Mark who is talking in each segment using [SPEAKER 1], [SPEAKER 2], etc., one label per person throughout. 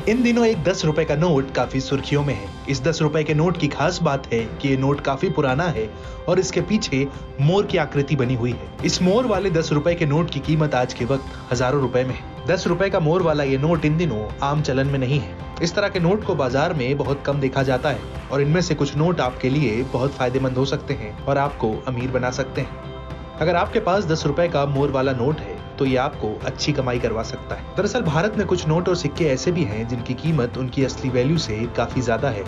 [SPEAKER 1] इन दिनों एक 10 रुपए का नोट काफी सुर्खियों में है। इस 10 रुपए के नोट की खास बात है कि ये नोट काफी पुराना है और इसके पीछे मोर की आकृति बनी हुई है। इस मोर वाले 10 रुपए के नोट की कीमत आज के वक्त हजारों रुपए में है। 10 रुपए का मोर वाला ये नोट इन दिनों आम चलन में नहीं है। इस तरह के नोट को बाजार में बहुत कम देखा जाता है और इनमें से कुछ नोट आपके लिए बहुत फायदेमंद हो सकते हैं और आपको अमीर बना सकते हैं। अगर आपके पास 10 रुपए का मोर वाला नोट है तो ये आपको अच्छी कमाई करवा सकता है। दरअसल भारत में कुछ नोट और सिक्के ऐसे भी हैं जिनकी कीमत उनकी असली वैल्यू से काफी ज्यादा है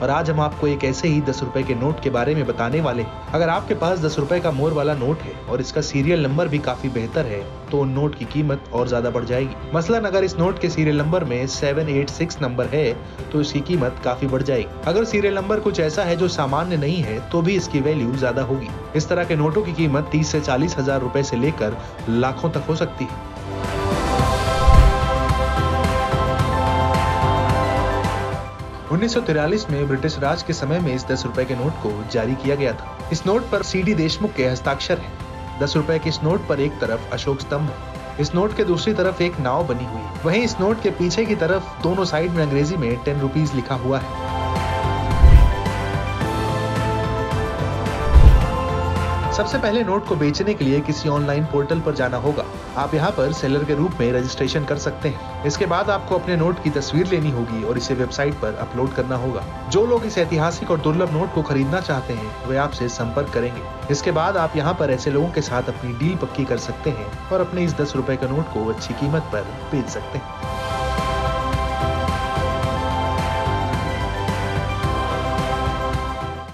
[SPEAKER 1] और आज हम आपको एक ऐसे ही 10 रुपए के नोट के बारे में बताने वाले हैं। अगर आपके पास 10 रुपए का मोर वाला नोट है और इसका सीरियल नंबर भी काफी बेहतर है तो उन नोट की कीमत और ज्यादा बढ़ जाएगी। मसलन अगर इस नोट के सीरियल नंबर में 786 नंबर है तो इसकी कीमत काफी बढ़ जाएगी। अगर सीरियल नंबर कुछ ऐसा है जो सामान्य नहीं है तो भी इसकी वैल्यू ज्यादा होगी। इस तरह के नोटों की कीमत 30 से 40 हजार रुपए से लेकर लाखों तक हो सकती है। 1943 में ब्रिटिश राज के समय में इस 10 रुपए के नोट को जारी किया गया था। इस नोट पर सीडी देशमुख के हस्ताक्षर हैं। 10 रुपए के इस नोट पर एक तरफ अशोक स्तंभ है। इस नोट के दूसरी तरफ एक नाव बनी हुई है। वहीं इस नोट के पीछे की तरफ दोनों साइड में अंग्रेजी में 10 रुपीज लिखा हुआ है। सबसे पहले नोट को बेचने के लिए किसी ऑनलाइन पोर्टल पर जाना होगा। आप यहाँ पर सेलर के रूप में रजिस्ट्रेशन कर सकते हैं। इसके बाद आपको अपने नोट की तस्वीर लेनी होगी और इसे वेबसाइट पर अपलोड करना होगा। जो लोग इस ऐतिहासिक और दुर्लभ नोट को खरीदना चाहते हैं वे आपसे संपर्क करेंगे। इसके बाद आप यहाँ पर ऐसे लोगों के साथ अपनी डील पक्की कर सकते हैं और अपने इस 10 रुपए के नोट को अच्छी कीमत पर बेच सकते हैं।